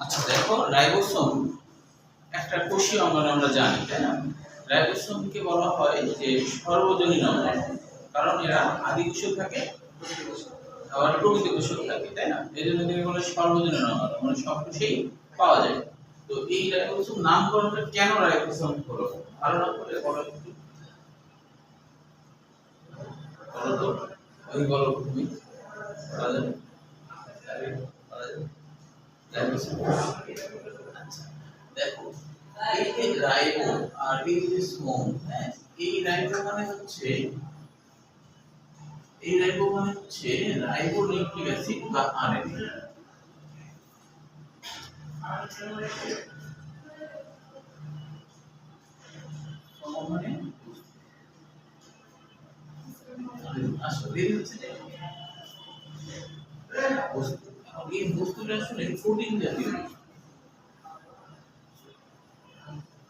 আচ্ছা দেখো, রাইবোসোম একটা কোষীয় অঙ্গ আমরা জানি, তাই না? রাইবোসোমকে বলা হয় যে সর্বজনীন অঙ্গ, কারণ এরা আদি কোষে থাকে আবার প্রকৃতি কোষে থাকে, তাই না? এই জন্য এটাকে বলে সর্বজনীন অঙ্গ, মানে সব কোষেই পাওয়া যায়। তো এই রাইবোসোম নামকরণটা কেন রাইবোসোম হলো, ধারণা করে বলো একটু। বলো তো, ওই বলো তুমি। বলা যাবে? বলা যাবে? রাইবোসোম। আচ্ছা দেখো, এই যে রাইবো আর এই যে সোম, হ্যাঁ, এই রাইবো মানে হচ্ছে রাইবো নিউক্লিক অ্যাসিড বা আরএনএ। মানে আসলে হচ্ছে যে বস্তু, এই বস্তুটা আসলে প্রোটিন জাতীয়,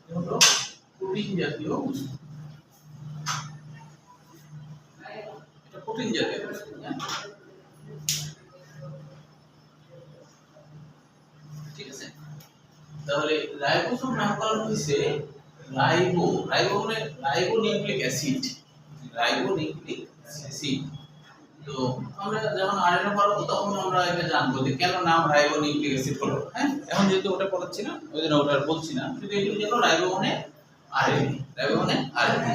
হলো প্রোটিন জাতীয় বস্তু। এটা প্রোটিন জাতীয় বস্তু, হ্যাঁ, ঠিক আছে। তাহলে রাইবোসোম নামকরণ হয়েছে রাইবো, রাইবো মানে ribo nucleic acid, ribo nucleic acid. তো আমরা যখন আরএনএ পড়াবো তখন আমরা এটা জানবো যে কেন নাম রাইবো নিউক্লিক অ্যাসিড হলো, হ্যাঁ। এখন যেহেতু ওটা পড়াচ্ছি না, ওই জন্য ওটা আর বলছি না, শুধু এটুকু জানো রাইবো মানে আরএনএ, রাইবো মানে আরএনএ।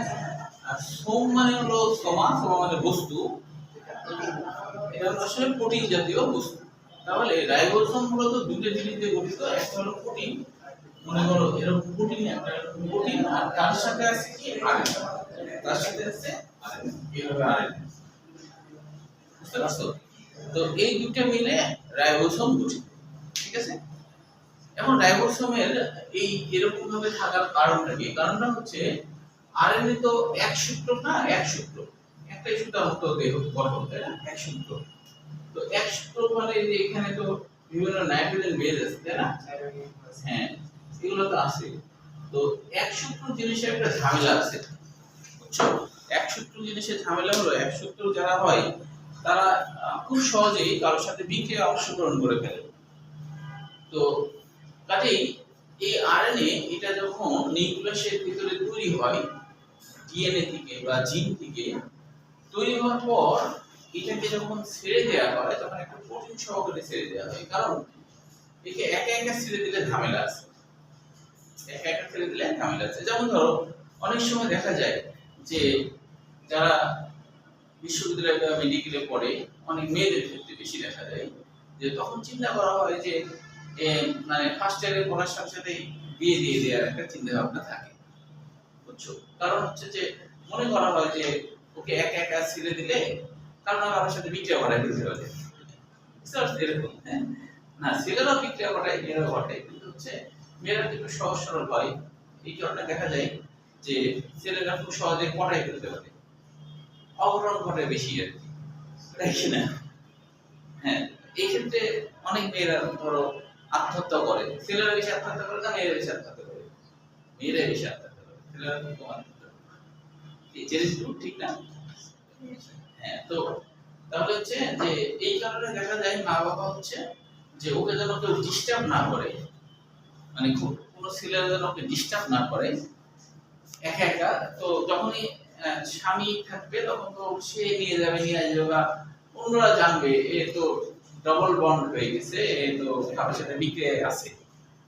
আর সোম মানে হলো সোমা, সোমা মানে বস্তু, এটা আসলে প্রোটিন জাতীয় বস্তু। তাহলে রাইবোসোম মূলত দুটো জিনিস দিয়ে গঠিত, একটা হলো প্রোটিন, মনে করো এরকম প্রোটিন, একটা প্রোটিন, আর তার সাথে আছে কি আরএনএ, তার সাথে আছে আরএনএ, এইভাবে আরএনএ, বুঝতে পারছো? তো এই দুটো মিলে রাইবোসোম গঠিত, ঠিক আছে। এখন রাইবোসোমের এই এরকম ভাবে থাকার কারণটা কি? কারণটা হচ্ছে আরএনএ তো এক সূত্র না, এক সূত্র, একটাই সূত্রান্ত দেহ গঠন, তাই না? এক সূত্র। তো এক সূত্র মানে এই যে এখানে তো বিভিন্ন নাইট্রোজেন বেজ আছে, তাই না? হ্যাঁ, এগুলো তো আছে। তো এক সূত্র জিনিসের একটা ঝামেলা আছে, বুঝছো? এক সূত্র জিনিসের ঝামেলা হলো এক সূত্র যারা হয় তারা খুব সহজেই কারোর সাথে বিক্রিয়ায় অংশগ্রহণ করে ফেলে। তো কাজেই এই আরএনএ এটা যখন নিউক্লিয়াসের ভিতরে তৈরি হয় ডিএনএ থেকে বা জিন থেকে, তৈরি হওয়ার পর এটাকে যখন ছেড়ে দেওয়া হয় তখন একটা প্রোটিন সহকারে ছেড়ে দেওয়া হয়, কারণ একে একা একা ছেড়ে দিলে ঝামেলা আছে, একা একা ছেড়ে দিলে ঝামেলা আছে। যেমন ধরো অনেক সময় দেখা যায় যে যারা বিশ্ববিদ্যালয় বা মেডিকেলে পড়ে, অনেক মেয়েদের ক্ষেত্রে বেশি দেখা যায় যে তখন চিন্তা করা হয় যে মানে ফার্স্ট ইয়ারে পড়ার সাথে সাথে বিয়ে দিয়ে দেওয়ার একটা চিন্তা ভাবনা থাকে, বুঝছো? কারণ হচ্ছে যে মনে করা হয় যে ওকে একা একা ছেড়ে দিলে কারণ আমার সাথে বিক্রিয়া করায় দিতে পারে, এরকম, হ্যাঁ। না, ছেলেরাও বিক্রিয়া ঘটায়, মেয়েরাও ঘটায়, কিন্তু হচ্ছে মেয়েরা একটু সহজ সরল হয়, এই কারণে দেখা যায় যে ছেলেরা খুব সহজে পটাই ফেলতে পারে, অঘটন ঘটে বেশি আর কি, তাই কি না? হ্যাঁ, এই ক্ষেত্রে অনেক মেয়েরা ধরো আত্মহত্যা করে, ছেলেরা বেশি আত্মহত্যা করে না মেয়েরা বেশি আত্মহত্যা করে? মেয়েরা বেশি আত্মহত্যা করে, ছেলেরা কম আত্মহত্যা করে, এই জিনিসগুলো ঠিক না? হ্যাঁ, তো তাহলে হচ্ছে যে এই কারণে দেখা যায় মা বাবা হচ্ছে যে ওকে যেন কেউ ডিস্টার্ব না করে, মানে কোনো ছেলেরা যেন ওকে ডিস্টার্ব না করে একা একা। তো যখনই স্বামী থাকবে তখন তো সে নিয়ে যাবে, নিয়ে আসবে, বা অন্যরা জানবে এ তো ডবল বন্ড হয়ে গেছে, এ তো কারোর সাথে বিক্রিয়ায় আছে,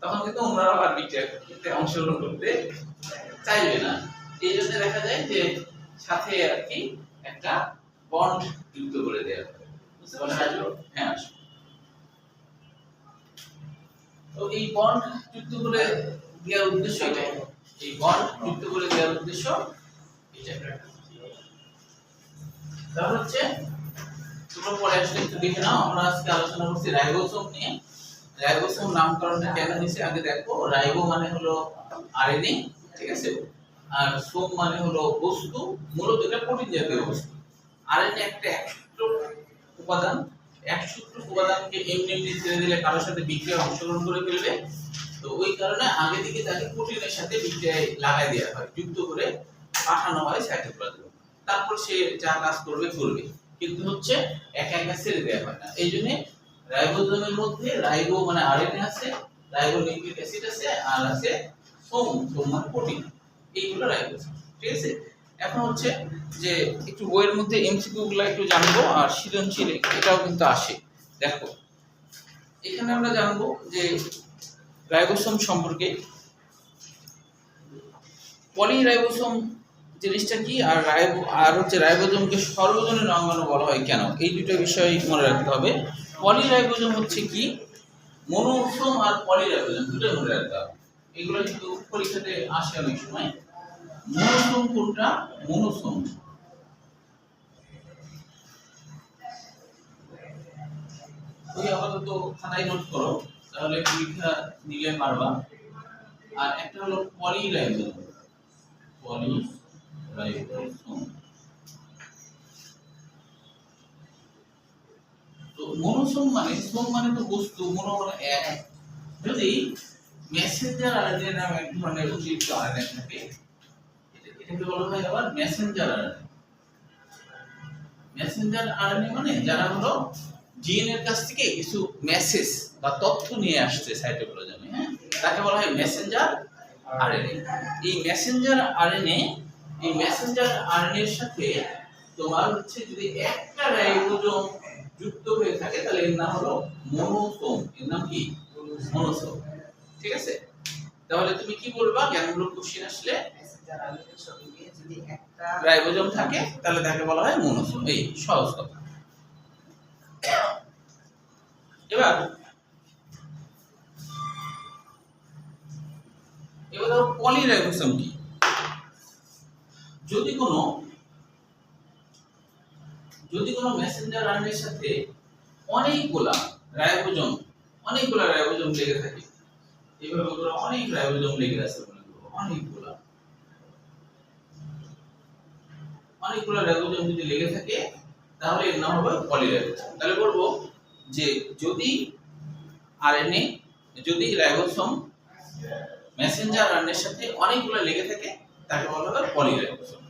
তখন কিন্তু অন্যরা আবার বিক্রিয়াতে অংশগ্রহণ করতে চাইবে না। এই জন্য দেখা যায় যে সাথে আর কি একটা বন্ড যুক্ত করে দেওয়া হয়, বুঝতে পারছো? হ্যাঁ, তো এই বন্ড যুক্ত করে দেওয়ার উদ্দেশ্য এটাই, এই বন্ড যুক্ত করে দেওয়ার উদ্দেশ্য এটাই। তাহলে হচ্ছে তোমরা পরে আসলে একটু দেখে নাও, আমরা আজকে আলোচনা করছি রাইবোসোম নিয়ে। রাইবোসোম নামকরণটা কেন হয়েছে আগে দেখো। রাইবো মানে হলো আরএনএ, ঠিক আছে, আর সোম মানে হলো বস্তু, মূলত এটা প্রোটিন জাতীয় বস্তু। আরএনএ একটা একসূত্র উপাদান, একসূত্র উপাদানকে এমনি ছেড়ে দিলে কারোর সাথে বিক্রিয়ায় অংশগ্রহণ করে ফেলবে। তো ওই কারণে আগে থেকে তাকে প্রোটিনের সাথে বিক্রিয়ায় লাগাই দেওয়া হয়, যুক্ত করে পাঠানো হয় সাইটোপ্লাজমে, তারপর সে যা কাজ করবে করবে, কিন্তু হচ্ছে একা একা ছেড়ে দেওয়া হয় না। এই জন্য রাইবোসোমের মধ্যে রাইবো মানে আরএনএ আছে, রাইবোনিউক্লিক অ্যাসিড আছে আর আছে সোম, সোম মানে প্রোটিন, এইগুলো রাইবোসোম। ঠিক আছে, এখন হচ্ছে যে একটু বইয়ের মধ্যে এমসিকিউ গুলো একটু জানবো আর সৃজনশীল এটাও কিন্তু আসে। দেখো এখানে আমরা জানবো যে রাইবোসোম সম্পর্কে, পলিরাইবোসোম জিনিসটা কি, আর হচ্ছে রাইবোসোমকে সর্বজনীন অঙ্গাণু বলা হয় কেন, এই দুটো বিষয় মনে রাখতে হবে। পলিরাইবোসোম হচ্ছে কি, মনোসোম আর পলিরাইবোসোম দুটো মনে রাখতে হবে, এগুলো কিন্তু পরীক্ষাতে আসে অনেক সময়। মনোসোম কোনটা? মনোসোম ওই আপাতত খাতায় নোট করো, তাহলে পরীক্ষা দিলে পারবা। আর একটা হলো পলিরাইবোসোম, পলিরাইবোসোম। তো মনোসোম মানে, সোম মানে তো বস্তু, মনো মানে এক। যদি মেসেঞ্জার আরএনএ নামে এক ধরনের অতিরিক্ত আরএনএ থাকে, এটাকে বলা হয় আবার মেসেঞ্জার আরএনএ। মেসেঞ্জার আরএনএ মানে যারা হলো ডিএনএ এর কাছ থেকে কিছু মেসেজ বা তথ্য নিয়ে আসছে সাইটোপ্লাজমে, হ্যাঁ, তাকে বলা হয় মেসেঞ্জার আরএনএ। এই মেসেঞ্জার আরএনএ, এই মেসেঞ্জার আরএনএ এর সাথে তোমার হচ্ছে যদি একটা রাইবোসোম যুক্ত হয়ে থাকে তাহলে এর নাম হলো মনোসোম। এর নাম কি? মনোসোম। ঠিক আছে, তাহলে তুমি কি বলবা জ্ঞানমূলক কোশ্চেন আসলে? মেসেঞ্জার আরএনএ সঙ্গে যদি একটা রাইবোসোম থাকে তাহলে তাকে বলা হয় মনোসোম। এই সহজ কথা। এবার পলিরাইবোসোম কি? যদি কোনো মেসেঞ্জার আরএনএ এর সাথে অনেকগুলা রাইবোসোম লেগে থাকে, এইভাবে করে অনেক রাইবোসোম লেগে আছে, অনেকগুলা রাইবোসোম যদি লেগে থাকে তাহলে এর নাম হবে পলিরাইবোসোম। তাহলে বলবো যে যদি রাইবোসোম মেসেঞ্জার আরএনএ এর সাথে অনেকগুলো লেগে থাকে তাকে বলা হয় পলিরাইবোসোম।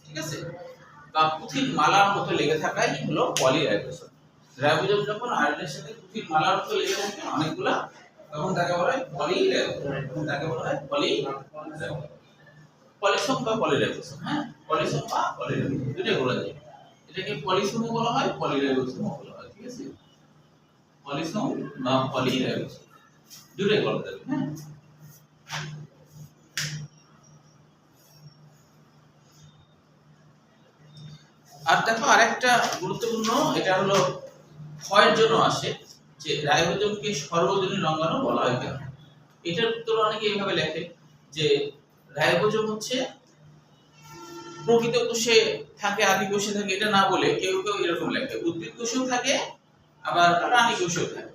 ঠিক আছে, বা পুঁথির মালার মতো লেগে থাকাই হলো পলিরাইবোসোম। রাইবোসোম যখন আরএনএ এর সাথে পুঁথির মালার মতো লেগে থাকে অনেকগুলা, তখন তাকে বলা হয় পলিরাইবোসোম। পলিসোম বা পলিরাইবোসোম। হ্যাঁ, পলিসোম বা পলিরাইবোসোম দুটোই বলা যায়। এটাকে পলিসোমও বলা হয়, পলিরাইবোসোমও বলা হয়। ঠিক আছে, পলিসোম বা পলিরাইবোসোম দুটোই বলা যাবে। হ্যাঁ, আর দেখো আরেকটা গুরুত্বপূর্ণ, এটা হলো ক্ষয়ের জন্য আসে, যে রাইবোসোমকে সর্বজনীন অঙ্গাণু বলা হয় কেন। এটার উত্তর অনেকে এইভাবে লেখে যে রাইবোসোম হচ্ছে প্রকৃত কোষে থাকে, আদি কোষে থাকে, এটা না বলে কেউ এরকম লেখে উদ্ভিদ কোষেও থাকে আবার প্রাণী কোষেও থাকে।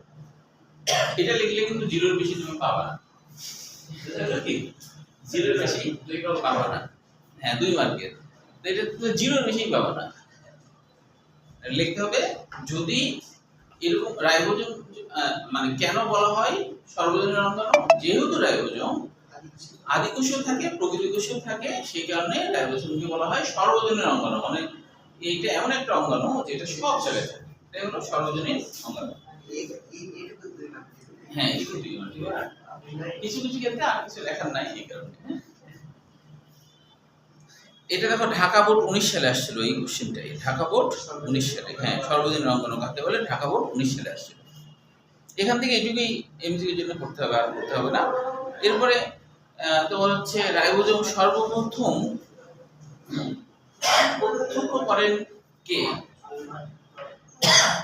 এটা লিখলে কিন্তু জিরোর বেশি তুমি পাবা না, কি জিরোর বেশি তুমি পাবা না। হ্যাঁ, 2 মার্কের, এটা তুমি জিরোর বেশি পাবা না। লিখতে হবে যদি এরকম রাইবোসোম, মানে কেন বলা হয় সর্বজনীন অঙ্গাণু, যেহেতু রাইবোসোম আদি কোষেও থাকে প্রকৃত কোষেও থাকে, সেই কারণে রাইবোসোমকে বলা হয় সর্বজনীন অঙ্গাণু। মানে এইটা এমন একটা অঙ্গাণু যেটা সব জায়গায় থাকে, এটা হলো সর্বজনীন অঙ্গাণু। হ্যাঁ, একটু 2 মার্ক, কিছু ক্ষেত্রে আর কিছু লেখার নাই এই কারণে। এটা দেখো ঢাকা বোর্ড 19 সালে আসছিল এই কোশ্চেনটাই, ঢাকা বোর্ড 19 সালে। হ্যাঁ, সর্বজনীন অঙ্গাণু কাকে বলে, ঢাকা বোর্ড 19 সালে আসছিল। এখান থেকে এটুকুই এমসিকিউর জন্য করতে হবে, আর করতে হবে না। এরপরে তোমার হচ্ছে রাইবোসোম সর্বপ্রথম প্রত্যক্ষ করেন কে?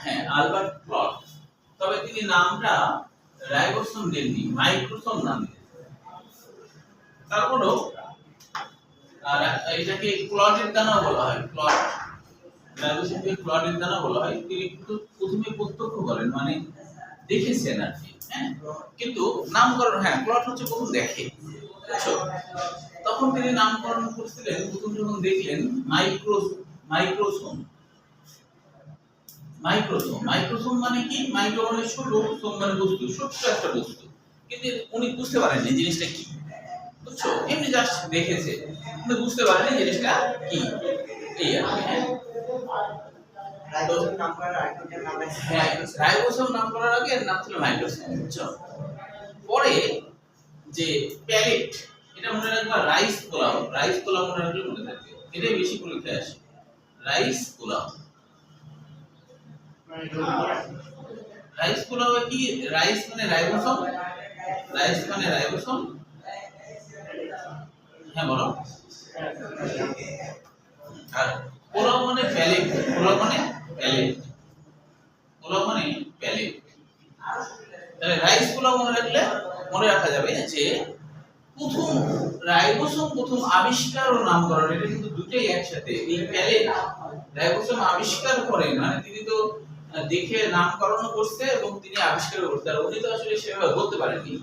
হ্যাঁ, আলবার্ট ক্লড। তবে তিনি নামটা রাইবোসোম দেননি, মাইক্রোসোম নাম দিয়েছেন। তারপরেও আর এটাকে ক্লডের দানা বলা হয়, ক্লড, রাইবোসোমকে ক্লডের দানা বলা হয়। তিনি প্রথমে প্রত্যক্ষ করেন, মানে দেখেছেন আর কি। হ্যাঁ, কিন্তু নামকরণ, হ্যাঁ ক্লড হচ্ছে প্রথম দেখে, বুঝছো? তখন তিনি নামকরণ করেছিলেন প্রথম যখন দেখলেন মাইক্রোসোম। মাইক্রোসোম মানে কি? মাইক্রো মানে ছোট, সোম মানে বস্তু, ছোট্ট একটা বস্তু। কিন্তু উনি বুঝতে পারেননি জিনিসটা কি, বুঝছো? এমনি জাস্ট দেখেছে কিন্তু বুঝতে পারেনি জিনিসটা কি। এই আর কি। রাইবোসোম নাম করার আগে এর নাম ছিল মাইক্রোসোম, বুঝছো? পরে যে প্যালেট, এটা মনে রাখবা রাইস পোলাও মনে রাখলে মনে থাকবে, এটাই বেশি পরীক্ষায় আসে, রাইস পোলাও। রাইস পোলাও কি, রাইস মানে রাইবোসোম, রাইস মানে রাইবোসোম, হ্যাঁ বলো, আর পোলাও মানে প্যালেট, পোলাও মানে প্যালেট, পোলাও মানে প্যালেট। তাহলে রাইস পোলাও মনে রাখলে মনে রাখা যাবে যে প্রথম রাইবোসোম প্রথম আবিষ্কার ও নামকরণ, এটা কিন্তু দুটোই একসাথে। এই প্যালেট রাইবোসোম আবিষ্কার করেন, মানে তিনি তো দেখে নামকরণও করছে এবং তিনি আবিষ্কারও করতে, আর উনি তো আসলে সেভাবে বলতে পারেননি,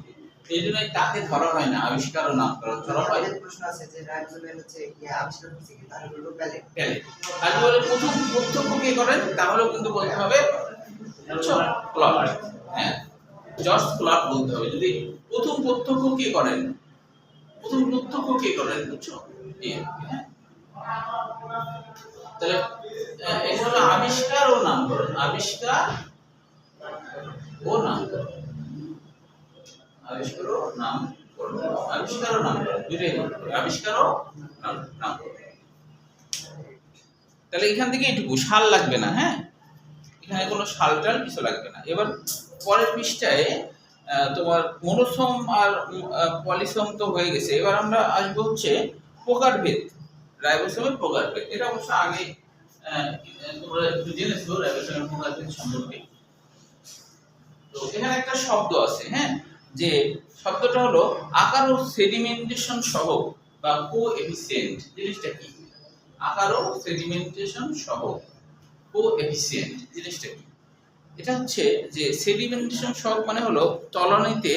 এই জন্যই তাকে ধরা হয় না আবিষ্কার ও নামকরণ, ধরা হয় প্রশ্ন আছে যে রাইবোসোমের হচ্ছে কি আবিষ্কার করছে কি, তাহলে হলো প্যালেট। প্যালেট। আর যদি প্রথম প্রত্যক্ষ কে করেন তাহলেও কিন্তু বলতে হবে ক্লট, হ্যাঁ জর্জ ক্লট বলতে হবে। যদি প্রথম প্রত্যক্ষ কে করেন, প্রথম প্রত্যক্ষ কে করেন বুঝছো, হ্যাঁ তাহলে এটা হলো আবিষ্কার ও নামকরণ, আবিষ্কার ও নামকরণ, আবিষ্কার ও নামকরণ, আবিষ্কার ও নামকরণ দুইটাই বলতে হবে, আবিষ্কার ও নামকরণ। তাহলে এখান থেকে এইটুকু, সাল লাগবে না, হ্যাঁ এখানে কোনো সালটাল কিছু লাগবে না। এবার পরের পৃষ্ঠায় তোমার মনোসোম আর পলিসোম তো হয়ে গেছে, এবার আমরা আসবো হচ্ছে প্রকারভেদ, রাইবোসোমের প্রকারভেদ। এটা অবশ্য আগে তোমরা একটু জেনেছো রাইবোসোমের প্রকারভেদ সম্পর্কে। তো এখানে একটা শব্দ আছে, হ্যাঁ যে শব্দটা হলো আকার ও সেডিমেন্টেশন সহ বা কোএফিসিয়েন্ট। জিনিসটা কি, আকার ও সেডিমেন্টেশন সহ কোএফিসিয়েন্ট জিনিসটা কি? এটা হচ্ছে যে সেডিমেন্টেশন সহগ মানে হলো তলানিতে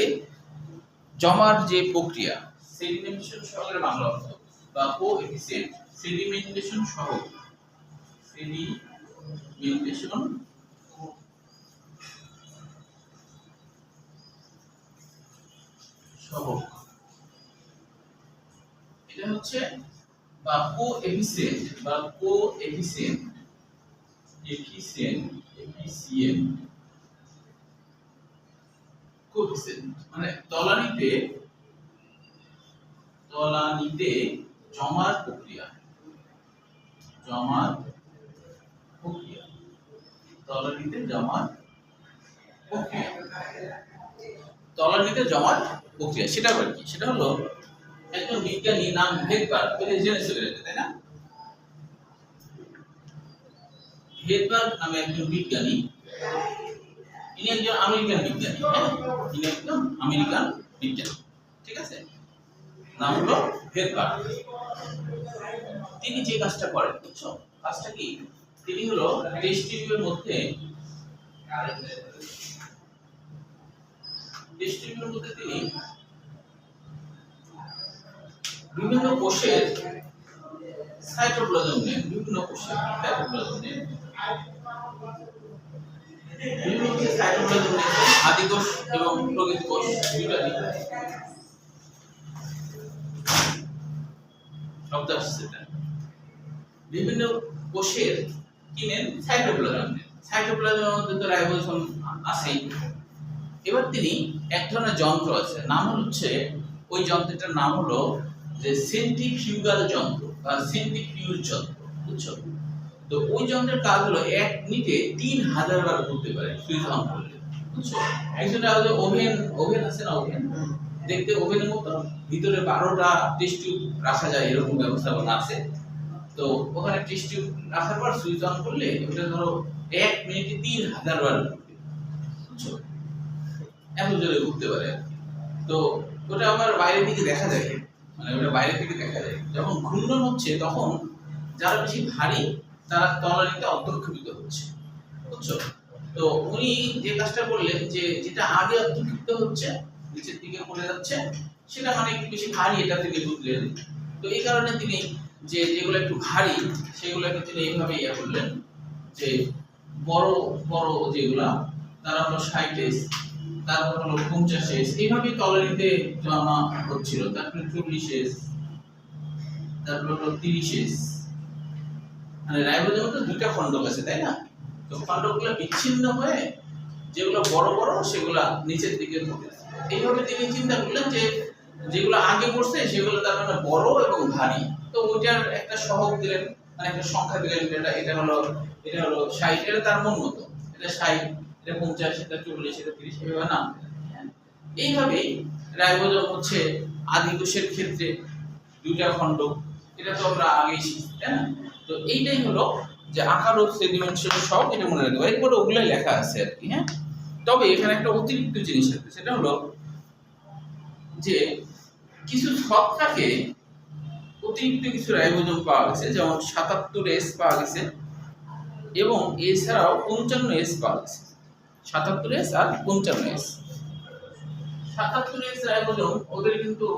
জমার যে প্রক্রিয়া, সেডিমেন্টেশন সহগের বাংলা অর্থ বা কোএফিসিয়েন্ট, সেডিমেন্টেশন সহগ, সেডিমেন্টেশন সহগ, এটা হচ্ছে বা কোএফিসিয়েন্ট বা কোএফিসিয়েন্ট, এফিসিয়েন্ট কোএফিসিয়েন্ট মানে তলানিতে জমার প্রক্রিয়া, তলানিতে জমার প্রক্রিয়া, সেটা আবার কি? সেটা হলো একজন বিজ্ঞানী নাম হেডবার্গ, জেনেছো তাই না? হেডবার্গ নামে একজন বিজ্ঞানী, ইনি একজন আমেরিকান বিজ্ঞানী, হ্যাঁ ইনি একজন আমেরিকান বিজ্ঞানী, ঠিক আছে, নাম হলো হেডবার্গ। তিনি যে কাজটা করেন বুঝছো, কাজটা কি? তিনি হলো টেস্ট টিউবের মধ্যে তিনি বিভিন্ন কোষের সাইটোপ্লাজম নেন, বিভিন্ন কোষের সাইটোপ্লাজম নেন, আদি কোষ এবং প্রকৃত কোষ দুইটা নিয়ে শব্দ আসছে, বিভিন্ন কোষের কি নেন? সাইটোপ্লাজম নেন। সাইটোপ্লাজমের মধ্যে তো রাইবোসোম আছেই। এবার তিনি এক ধরনের যন্ত্র আছে, নাম হচ্ছে, ওই যন্ত্রটার নাম হলো যে সেন্ট্রিফিউগাল যন্ত্র বা সেন্ট্রিফিউজ যন্ত্র, বুঝছো? তো ওই যন্ত্রের কাজ হলো 1 মিনিটে 3000 বার ঘুরতে পারে সুইচ অন করলে, বুঝছো? কিছুটা হলো ওভেন আছে না, ওভেন দেখতে ওভেনের মতো, ভিতরে 12টা টেস্ট টিউব রাখা যায়, এরকম ব্যবস্থাপনা আছে। তো ওখানে টেস্ট টিউব রাখার পর সুইচ অন করলে ওটা ধরো 1 মিনিটে 3000 বার ঘুরবে, বুঝছো? এত জোরে ঘুরতে পারে। তো ওটা আবার বাইরে থেকে দেখা যায়, মানে ওটা বাইরে থেকে দেখা যায় যখন ঘূর্ণন হচ্ছে, তখন যারা বেশি ভারী তারা তলানিতে অন্তর্ক্ষিপ্ত হচ্ছে, বুঝছো? তো উনি যে কাজটা করলেন, যে যেটা আগে অন্তর্ক্ষিপ্ত হচ্ছে নিচের দিকে পড়ে যাচ্ছে, সেটা মানে একটু বেশি ভারী, এটা থেকে বুঝলেন। তো এই কারণে তিনি যেগুলো একটু ভারী সেগুলোকে তিনি এইভাবে করলেন, যে বড় বড় যেগুলা তারা হলো 60 তারপর হলো 50, এইভাবে তলানিতে জমা হচ্ছিল। তারপরে 40, তারপর হলো 30। মানে রাইবোসোমের তো দুইটা খণ্ডক আছে তাই না? তো খণ্ডকগুলো বিচ্ছিন্ন হয়ে যেগুলো বড় বড় সেগুলো নিচের দিকে পড়তেছে। এইভাবে তিনি চিন্তা করলেন যে যেগুলো আগে পড়ছে সেগুলো তার মানে বড় এবং ভারী। তো ওইটার একটা সহগ দিলেন, মানে একটা সংখ্যা দিলেন, এটা হলো 60, এটা তার মন মতো, এটা 60, এটা 50, এটা 40, এটা 30, এভাবে নাম দিলেন। হ্যাঁ? এইভাবেই রাইবোজোম হচ্ছে আদি কোষের ক্ষেত্রে দুইটা খণ্ড, এটা তো আমরা আগেই শিখছি, তাই না? তো এইটাই হলো যে আকার ও থ্রি-ডিমেনশনাল সহগ, এটা মনে রাখবে, এরপরে ওগুলাই লেখা আছে আর কি। হ্যাঁ, তবে এখানে একটা অতিরিক্ত জিনিস আছে, সেটা হলো যে কিছু ছত্রাকে অতিরিক্ত কিছু রাইবোজোম পাওয়া গেছে, যেমন 77S পাওয়া গেছে এবং এছাড়াও 55S পাওয়া গেছে। 77S আর 55S। 77S রাইবোজোম ওদের কিন্তু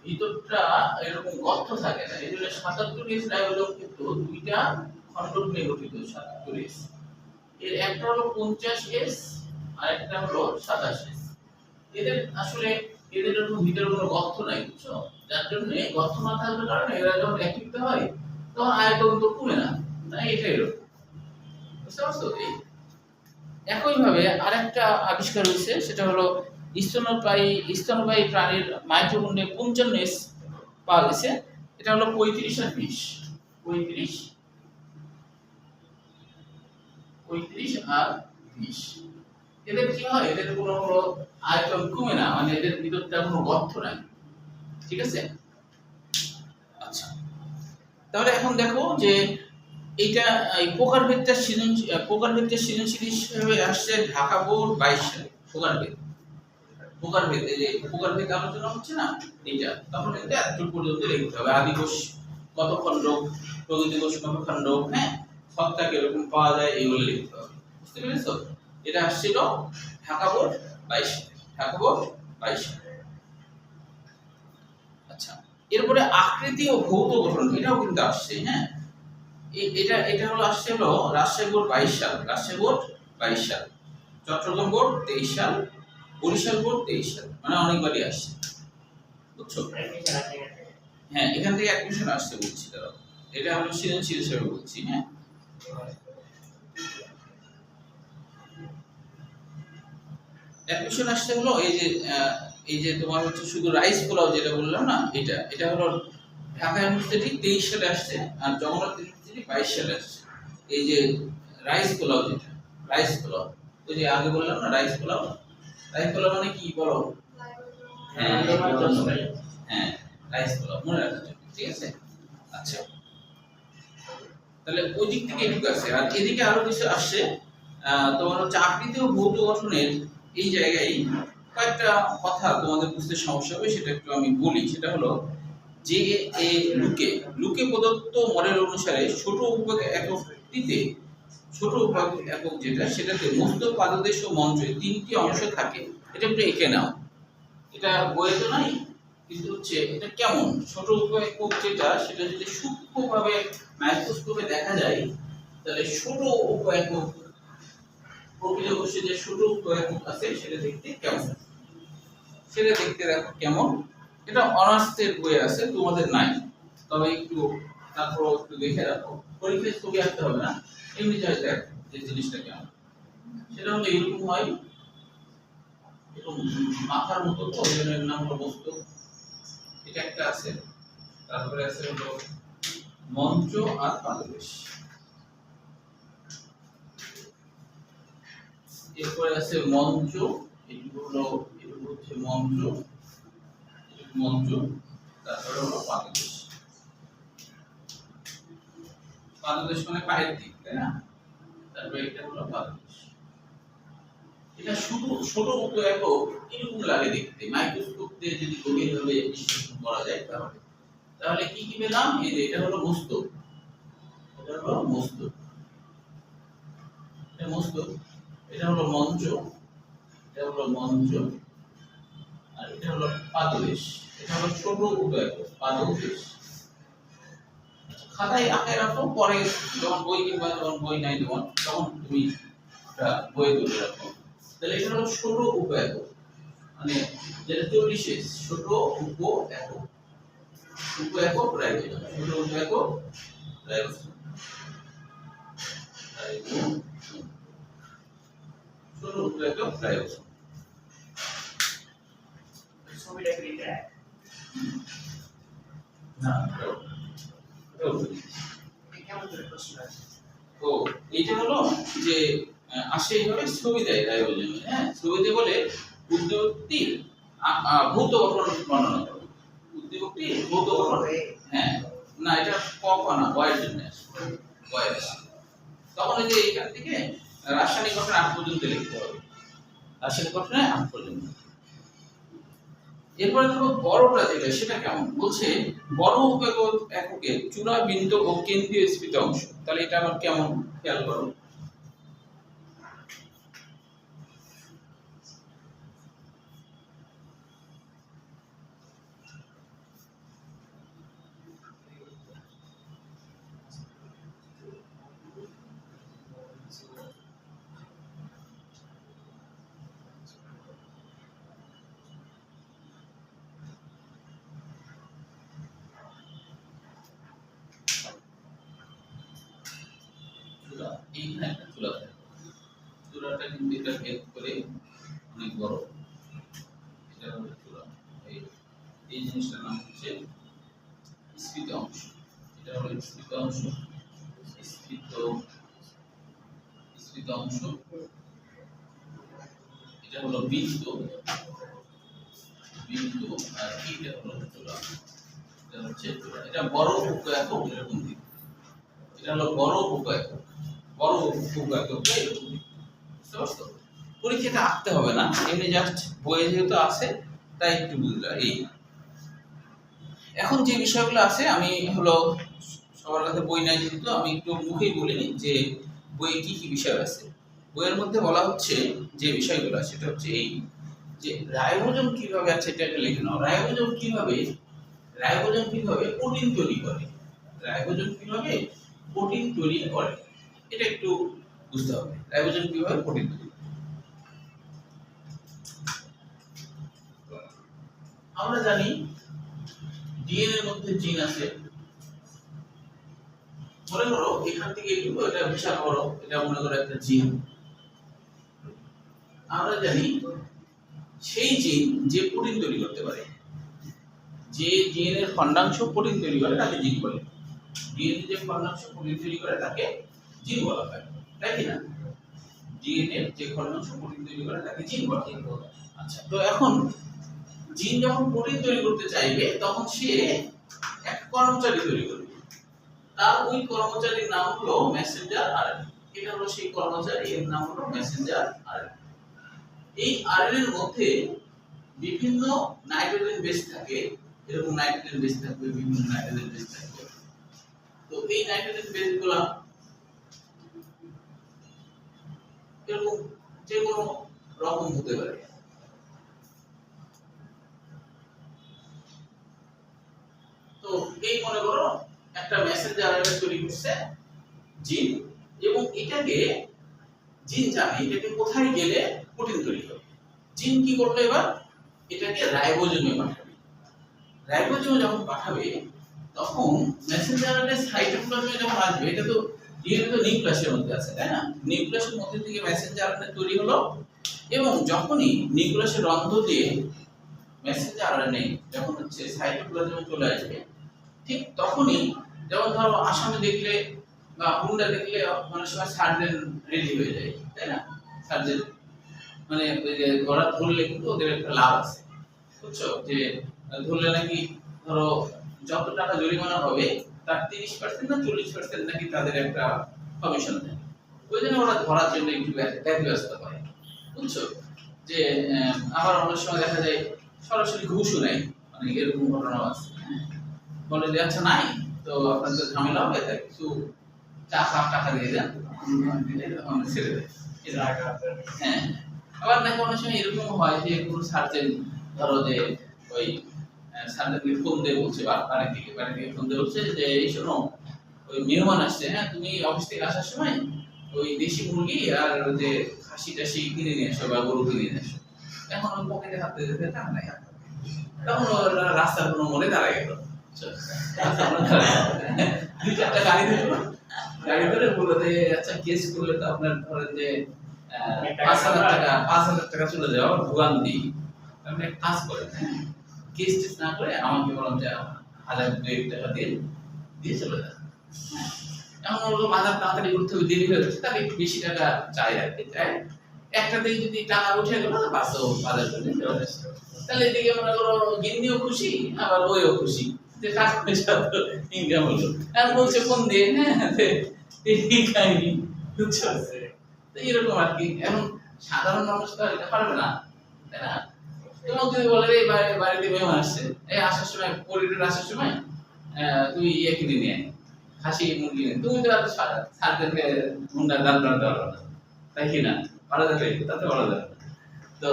ভিতরটা এরকম গর্ত থাকে না, এই জন্য 77S রাইবোজোম কিন্তু দুইটা খণ্ড নিয়ে গঠিত। 77S এর একটা হলো 50S আর একটা হলো 27S। এদের আসলে এদের ভিতরে কোনো গর্ত নাই, বুঝছো? যার জন্য গর্ত না থাকার কারণে এরা যখন একত্রিত হয় তখন আয়তন তো কমে না, তাই এটাই এরকম, বুঝতে পারছো? একইভাবে আরেকটা আবিষ্কার হয়েছে, সেটা হলো স্তন্যপায়ী প্রাণীর মাইটোকন্ড্রিয়া 55S পাওয়া গেছে। এটা হলো 35 আর 20, 35 আর 20। এদের কি হয়, এদের কোনো আয়তন কমে না, মানে এদের ভিতরটা কোনো গর্ত নাই, ঠিক আছে? আচ্ছা, তাহলে এখন দেখো যে এইটা এই প্রকারভেদটা সৃজনশীল হিসেবে আসছে ঢাকা বোর্ড 22 সালে। প্রকারভেদ এই যে প্রকারভেদ আলোচনা হচ্ছে না, এটা তখন এটা এতটুকু পর্যন্ত লিখতে হবে। আদি কোষ কত খণ্ড, প্রকৃতি কোষ কত খণ্ড, হ্যাঁ, ছত্রাক এরকম পাওয়া যায়, এগুলো লিখতে হবে, বুঝতে পেরেছো? এটা আসছিল ঢাকা বোর্ড 22 সালে, ঢাকা বোর্ড 22 সালে। আচ্ছা, এরপরে আকৃতি ও ভৌত গঠন, এটাও কিন্তু আসছে। হ্যাঁ, এটা হলো রাজশাহী বোর্ড 22 সাল, চট্টগ্রাম বোর্ড 23 সাল, বরিশাল বোর্ড 23 সাল, মানে অনেকবারই আসছে, বুঝছো? হ্যাঁ, এখান থেকে অ্যাডমিশন আসছে বলছি, তারা এটা হলো সৃজনশীল হিসেবে বলছি। হ্যাঁ, অ্যাডমিশন আসছে হলো এই যে তোমার হচ্ছে শুধু রাইস পোলাও যেটা বললাম না, এটা হলো ঢাকা ইউনিভার্সিটি 23 সালে আসছে, আর জগন্নাথ ইউনিভার্সিটি 22 সালে আসছে। এই যে রাইস পোলাও, ওই যে আগে বললাম না রাইস পোলাও মানে কি বলো? হ্যাঁ, হ্যাঁ, রাইস পোলাও মনে রাখার জন্য, ঠিক আছে? আচ্ছা, তাহলে ওই দিক থেকে এটুকু আছে, আর এদিকে আরো কিছু আসছে। তোমার হচ্ছে আকৃতি ও ভৌত গঠনের এই জায়গায় কয়েকটা কথা তোমাদের বুঝতে সমস্যা হবে, সেটা একটু আমি বলি। সেটা হলো যে লুকে প্রদত্ত মডেল অনুসারে ছোট উপাক এককটিতে, ছোট উপাক একক যেটা, সেটাতে মস্তক, পাদদেশ ও মঞ্চ তিনটি অংশ থাকে। এটা একটু এঁকে নাও, এটা বইয়ে তো নাই, কিন্তু হচ্ছে এটা কেমন ছোট উপাক একক যেটা, সেটা যদি সূক্ষ্মভাবে মাইক্রোস্কোপে দেখা যায়, তাহলে ছোট উপাক একক প্রকৃতপক্ষে যে ছোট উপাক একক আছে সেটা দেখতে কেমন, সেটা দেখতে দেখো কেমন। এটা অনার্সের বইয়ে আছে, তোমাদের নাই, তবে একটু তারপর একটু দেখে রাখো। পরীক্ষায় ছবি আঁকতে হবে না, এমনি যাই দেখ যে জিনিসটা কেমন। সেটা হলো এরকম হয়, এরকম মাথার মতো, তো এর নাম হলো বস্তু। এটা একটা আছে, তারপরে আছে হলো মঞ্চ আর পাদদেশ, এরপরে আছে মঞ্চ, এটুকু হচ্ছে মঞ্চ, তারপরে হলো পাদদেশ। পাদদেশ মানে পায়ের দিক, তাই না? তারপরে এটা হলো পাদদেশ। এটা শুধু ছোট মতো একক এরকম লাগে দেখতে, মাইক্রোস্কোপ দিয়ে যদি গভীরভাবে বিশ্লেষণ করা যায় তাহলে কি কি পেলাম? এই যে এটা হলো মস্তক, এটা হলো মস্তক, এটা হলো মঞ্চ, আর এটা হলো পাদদেশ, এটা হলো ছোট উপায় পাদদেশ। খাতায় আঁকে রাখো, পরে যখন বই কিনবা, যখন বই নাই তখন তুমি এটা বই তুলে রাখো। তাহলে এটা হলো ছোট উপায়, মানে যেটা 40 ছোট উপ একক রাইবোজোম, ছোট উপ একক রাইবোজোম, ষোলো উৎপাদক রাইবোসোম। ছবিটা কি এটা? না এটাও কেমন করে প্রশ্ন আছে? তো এইটা হলো যে আসে এইভাবে ছবি দেয় রাইবোজোমে, হ্যাঁ ছবি দিয়ে বলে উদ্দীপকটির ভৌত গঠন বর্ণনা করো। উদ্দীপকটির ভৌত গঠন, হ্যাঁ না এটা কখনো বয়ের জন্য আসবে, বয়ের আসবে। তখন এই যে এখান থেকে রাসায়নিক গঠন 8 পর্যন্ত লিখতে হবে, রাসায়নিক গঠনে 8 পর্যন্ত। এরপরে দেখো বড়টা যেটা সেটা কেমন বলছে, বড় এককে চূড়া বিন্দু ও কেন্দ্রীয় স্ফীত অংশ। তাহলে এটা আবার কেমন খেয়াল করো। চূড়া এইখানে একটা চূড়া থাকে, চূড়াটা কিন্তু এটা ভেদ করে অনেক বড়, এটা হলো চূড়া। এই জিনিসটার নাম হচ্ছে স্ফীত অংশ, এটা হলো স্ফীত অংশ। স্ফীত স্ফীত অংশ এটা হলো বিন্দু, বিন্দু আর এটা হলো চূড়া, এটা হচ্ছে চূড়া। এটা বড় উপএকক এরকম দিক, এটা হলো বড় উপএকক, বড় উপএকক এরকম দিক। বুঝতে পারছো? পরীক্ষাটা আঁকতে হবে না, এমনি জাস্ট বইয়ে যেহেতু আছে তাই একটু বুঝলা। এই এখন যে বিষয়গুলো আছে আমি হলো সবার কাছে বই নাই যেহেতু আমি একটু মুখেই বলিনি যে বইয়ে কি কি বিষয় আছে। বইয়ের মধ্যে বলা হচ্ছে যে বিষয়গুলো সেটা হচ্ছে এই যে রাইবোজোম কিভাবে আছে এটা একটা লিখে নাও। রাইবোজোম কিভাবে প্রোটিন তৈরি করে, রাইবোজোম কিভাবে প্রোটিন তৈরি করে এটা একটু বুঝতে হবে। রাইবোজোম কিভাবে প্রোটিন তৈরি করে। আমরা জানি ডিএনএ এর মধ্যে জিন আছে, মনে করো এখান থেকে এটা বিশাল বড়, এটা মনে করো একটা জিন। আমরা জানি সেই জিন যে প্রোটিন তৈরি করতে পারে, যে ডিএনএ এর খন্ডাংশ প্রোটিন তৈরি করে তাকে জিন বলে। ডিএনএ যে খন্ডাংশ প্রোটিন তৈরি করে তাকে জিন বলা হয়, তাই কি না? ডিএনএ যে খন্ডাংশ প্রোটিন তৈরি করে তাকে জিন বলা হয়। আচ্ছা, তো এখন জিন যখন প্রোটিন তৈরি করতে চাইবে তখন সে এক কর্মচারী তৈরি করবে, তার ওই কর্মচারীর নাম হলো মেসেঞ্জার আরএনএ। এটা হলো সেই কর্মচারী, এর নাম হলো মেসেঞ্জার আরএনএ। এই আরএনএ এর মধ্যে বিভিন্ন নাইট্রোজেন বেস থাকে, এরকম নাইট্রোজেন বেস থাকবে, বিভিন্ন নাইট্রোজেন বেস থাকবে। তো এই নাইট্রোজেন বেসগুলো এরকম যে কোনো রকম হতে পারে। তো এই মনে করো একটা মেসেঞ্জার আরএনএ তৈরি করছে জিন, এবং এটাকে জিন জানে এটাকে কোথায় গেলে প্রোটিন তৈরি হবে। জিন কি করবে এবার এটাকে রাইবোজোমে পাঠাবে। রাইবোজোমে যখন পাঠাবে তখন মেসেঞ্জার আরএনএ সাইটোপ্লাজমে যখন আসবে, এটা তো ডিএনএ তো নিউক্লিয়াসের মধ্যে আছে তাই না, নিউক্লিয়াসের মধ্যে থেকে মেসেঞ্জার আরএনএ তৈরি হলো, এবং যখনই নিউক্লিয়াসের রন্ধ্র দিয়ে মেসেঞ্জার আরএনএ যখন হচ্ছে সাইটোপ্লাজমে চলে আসবে, ঠিক তখনই যেমন ধরো আসামে দেখলে বা হুন্ডা দেখলে অনেক সময় সার্জেন রেডি হয়ে যায় তাই না, সার্জেন মানে ওই যে ওরা ধরলে কিন্তু ওদের একটা লাভ আছে, বুঝছো? যে ধরলে নাকি ধরো যত টাকা জরিমানা হবে তার 30% না 40% নাকি তাদের একটা কমিশন দেয়। ওই জন্য ওরা ধরার জন্য একটু ব্যস্ত হয়, বুঝছো? যে আবার অনেক সময় দেখা যায় সরাসরি ঘুষও নেয়, মানে এরকম ঘটনাও আছে। বলে যে আচ্ছা নাই তো আপনার তো ঝামেলা হবে, তাই কিছু 4 লাখ টাকা দিয়ে দেন, ছেড়ে দেয়। হ্যাঁ, আবার নাকি অনেক সময় এরকম হয় যে কোনো সার্জেন ধরো যে ওই সার্জেনকে ফোন দিয়ে বলছে, বাড়ি থেকে ফোন দিয়ে বলছে যে এই শোনো ওই মেহমান আসছে, হ্যাঁ তুমি অফিস থেকে আসার সময় ওই দেশি মুরগি আর যে খাসি টাসি কিনে নিয়ে এসো বা গরু কিনে নিয়ে এসো। এখন ওই পকেটে হাত দিতে টাকা নাই, তখন রাস্তার কোনো মোড়ে দাঁড়ায় গেল, 2-4টা গাড়ি ধরলো, গাড়ি ধরে বললো যে আচ্ছা কেস করলে তো আপনার ধরেন যে 5,000 টাকা চলে যাওয়া ভুগান দিই, আপনি এক কাজ করেন, কেস টেস না করে আমাকে বললাম যে 1,000-2,000 টাকা দিয়ে চলে যান। এমন হলো বাজার তাড়াতাড়ি করতে হবে, দেরি হয়ে যাচ্ছে, তাহলে একটু বেশি টাকা চাই আর কি, চাই একটা দিন যদি টাকা উঠে গেল বাসও বাজার করে চলে আসছে, তাহলে এদিকে মনে করো গিন্নিও খুশি আবার ওইও খুশি যে টাকা পয়সা ইনকাম হলো। আর বলছে ফোন দিয়ে এই কাহিনী, বুঝছো? তো এরকম আর কি। এখন সাধারণ মানুষ তো এটা পারবে না, তাই না? তোমাকে যদি বলে এই বাড়িতে মেহমান আসছে, এই আসার সময় করিডোর আসার সময় তুই ইয়ে কিনে নিয়ে আয়, খাসি মুরগি নিয়ে, তুমি তো আর সারদেরকে মুন্ডা দান করতে পারবে না, তাই কি না? পারা যাবে, তাতে পারা যাবে। তো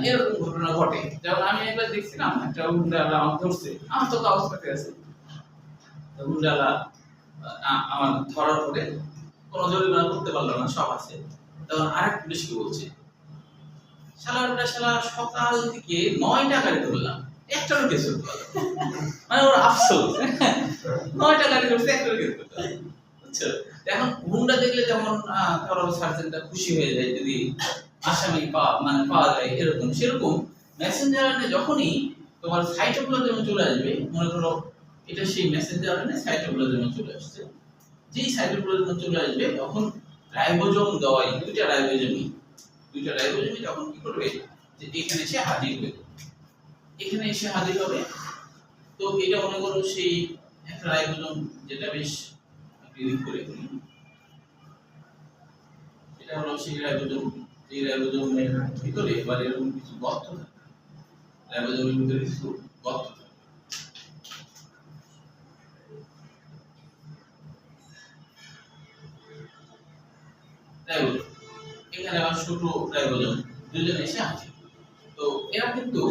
এরকম ঘটনা ঘটে। যেমন আমি একবার দেখছিলাম একটা হুন্ডাওয়ালা আমাকে ধরছে, আমার তো কাগজপত্র আছে, তো হুন্ডাওয়ালা আমার ধরার পরে কোনো জরিমানা করতে পারলো না, সব আছে। তখন আরেক পুলিশকে বলছে, শালা সকাল থেকে 9টা গাড়ি ধরলাম, একটারও কেস করতে পারলাম না। মানে ওর আফসোস, 9টা গাড়ি ধরছে, একটারও কেস করতে পারলাম না, বুঝছো? এখন হুন্ডা দেখলে যেমন সার্জেন্টটা খুশি হয়ে যায় যদি আসামি পাওয়া যায়, এরকম সেরকম মেসেঞ্জার লাইনে যখনই তোমার সাইটোপ্লাজমে চলে আসবে, মনে করো এটা সেই মেসেঞ্জার লাইনে সাইটোপ্লাজমে চলে আসছে, যেই সাইটোপ্লাজমে চলে আসবে তখন রাইবোজোম দেওয়াই দুইটা রাইবোজোমই তখন কি করবে যে এখানে এসে হাজির হবে। তো এটা মনে করো সেই একটা রাইবোজোম যেটা বেশ ক্লিক করে দিই, এটা হলো সেই রাইবোজোম। এই রাইবোজোমের ভিতরে এবার এরকম কিছু গর্ত থাকে, রাইবোজোমের ভিতরে কিছু গর্ত থাকে। রাইবোজোম এখানে আবার ছোট রাইবোজোম দুজনে এসে হাজির। তো এরা কিন্তু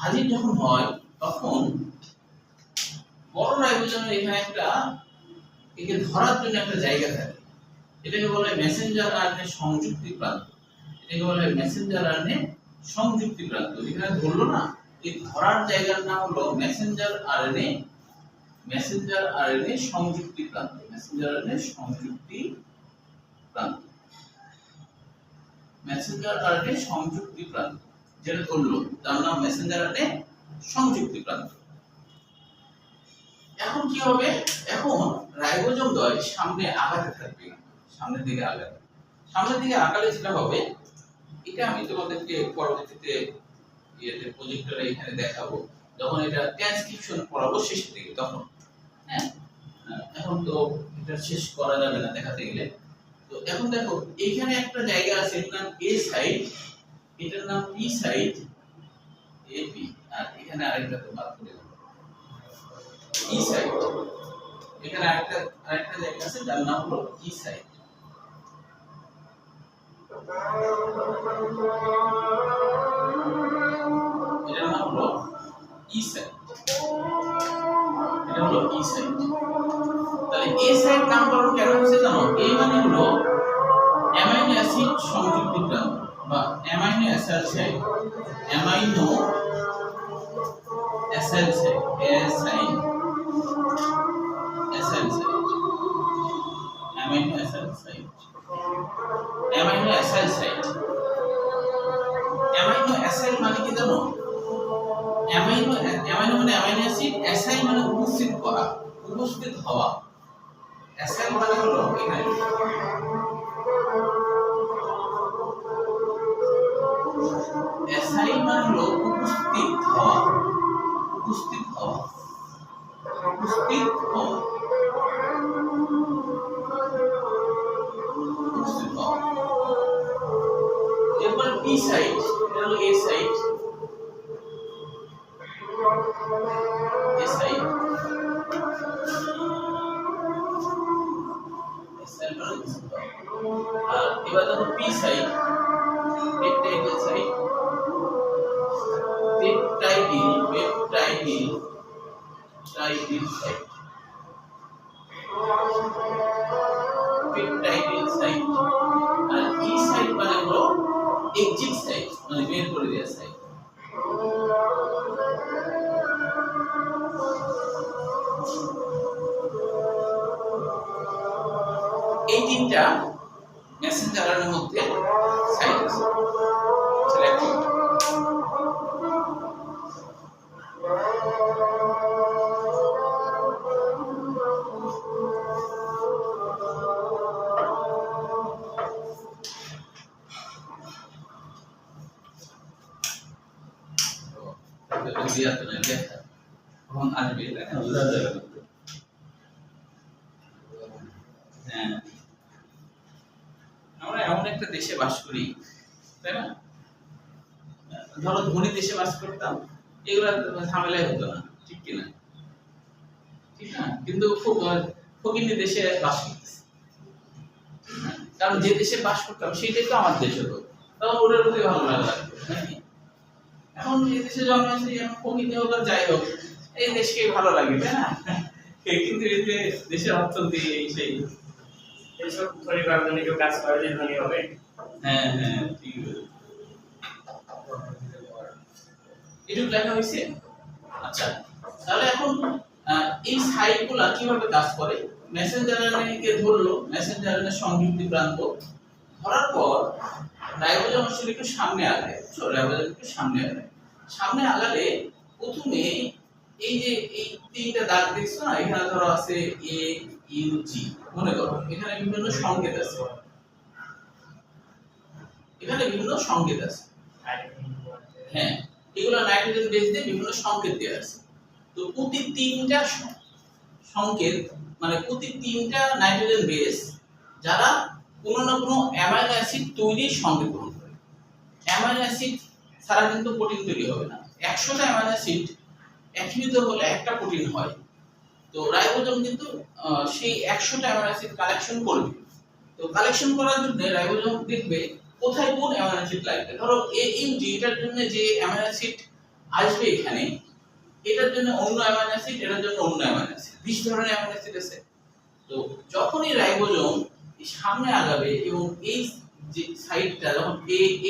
হাজির যখন হয় তখন বড় রাইবোজোমের এখানে একটা একে ধরার জন্য একটা জায়গা থাকে, এটাকে বলে মেসেঞ্জার আরএনএ সংযুক্তি প্রান্ত। এখানে ধরলো না, এই ধরার জায়গার নাম হলো মেসেঞ্জার আরএনএ সংযুক্তি প্রান্ত। মেসেঞ্জার আরএনএ সংযুক্তি প্রান্ত যেটা ধরলো তার নাম মেসেঞ্জার আরএনএ সংযুক্তি প্রান্ত। এখন কি হবে? এখন রাইবোজোম দ্বয় সামনে আগাতে থাকবে, সামনের দিকে আগালে যেটা হবে, এটা আমি তোমাদেরকে পরবর্তীতে প্রজেক্টরে এখানে দেখাবো, যখন এটা ট্রান্সক্রিপশন পড়াবো শেষের দিকে তখন। হ্যাঁ, এখন তো এটা শেষ করা যাবে না দেখাতে গেলে। তো এখন দেখো এইখানে একটা জায়গা আছে, এর নাম এ সাইড, এটার নাম পি সাইড, এপি, আর এখানে আরেকটা তো বাদ করে দাও, ই সাইড। এখানে আরেকটা জায়গা আছে যার নাম হলো ই সাইড। এটার নাম হলো ই সাইড, তাহলে এ সাইড নামকরণ কেন হচ্ছে জানো? এ মানে হলো অ্যামাইনো অ্যাসিড সংযুক্তি প্রান্ত বা amino acid side, amino acid side, amino acid মানে কি জানো? অ্যামাইনো মানে অ্যামাইনো অ্যাসিড, অ্যাসাইড মানে উপস্থিত করা, উপস্থিত হওয়া। অ্যাসাইড মানে হলো এখানে অ্যাসাইড মানে হলো উপস্থিত হওয়া। এরপর পি সাইড, এটা হলো এ সাইড, আর এবার দেখো P side, পেপটাইডাল side, peptidyl side, আর ই সাইড মানে হলো এক্সিট সাইড, মানে বের করে দেওয়া সাইড। এই তিনটা মেসেঞ্জারের মধ্যে দেওয়া তো না দেখা কখন আসবে তাই না বোঝা যাবে না তো। হ্যাঁ আমরা এমন একটা দেশে বাস করি তাই না, ধরো ধনী দেশে বাস করতাম এগুলা ঝামেলাই হতো না, ঠিক কিনা? ঠিক না? কিন্তু ফকিন্নি দেশে বাস করতেছে, কারণ যে দেশে বাস করতাম সেটাই তো আমার দেশ হতো, তখন ওটার প্রতি ভালো লাগা লাগতো নাকি? এখন এই দেশে জন্মেছে এখন ফকিন্নি হোক আর যাই হোক এই দেশকে ভালো লাগে তাই না? কিন্তু এই যে দেশের অর্থনীতি এই সেই এইসব পরিবার জন্য কেউ কাজ করে যে ধনী হবে। হ্যাঁ হ্যাঁ ঠিক আছে, এটুকু লেখা হয়েছে। আচ্ছা তাহলে এখন এই সাইটগুলা কিভাবে কাজ করে? মেসেঞ্জার আরএনএ ধরলো, মেসেঞ্জার আরএনএ সংযুক্তি প্রান্ত ধরার পর রাইবোজোম আসলে একটু সামনে আগায়, রাইবোজোম একটু সামনে আগায়, সামনে আগালে প্রথমে এই যে এই তিনটা দাগ দেখছো না, এখানে ধরো আছে এ ইউ জি, মনে করো এখানে বিভিন্ন সংকেত আছে, এখানে বিভিন্ন সংকেত আছে। হ্যাঁ এগুলো নাইট্রোজেন বেস দিয়ে বিভিন্ন সংকেত দেওয়া আছে। তো প্রতি তিনটা সংকেত মানে প্রতি তিনটা নাইট্রোজেন বেস যারা কোনো না কোনো অ্যামাইনো অ্যাসিড তৈরির সংকেত গ্রহণ করে। অ্যামাইনো অ্যাসিড ছাড়া কিন্তু প্রোটিন তৈরি হবে না। 100টা অ্যামাইনো অ্যাসিড একীভূত হলে একটা প্রোটিন হয়। তো রাইবোজোম কিন্তু সেই 100টা অ্যামাইনো অ্যাসিড কালেকশন করবে। তো কালেকশন করার জন্য রাইবোজোম দেখবে কোথায় কোন অ্যামাইনো অ্যাসিড লাগবে। ধরো AUG এটার জন্য যে অ্যামাইনো অ্যাসিড আসবে এখানে, এটার জন্য অন্য অ্যামাইনো অ্যাসিড, এটার জন্য অন্য অ্যামাইনো অ্যাসিড, 20 ধরনের অ্যামাইনো অ্যাসিড আছে। তো যখনই রাইবোজোম সামনে আগাবে এবং এই যে সাইডটা যখন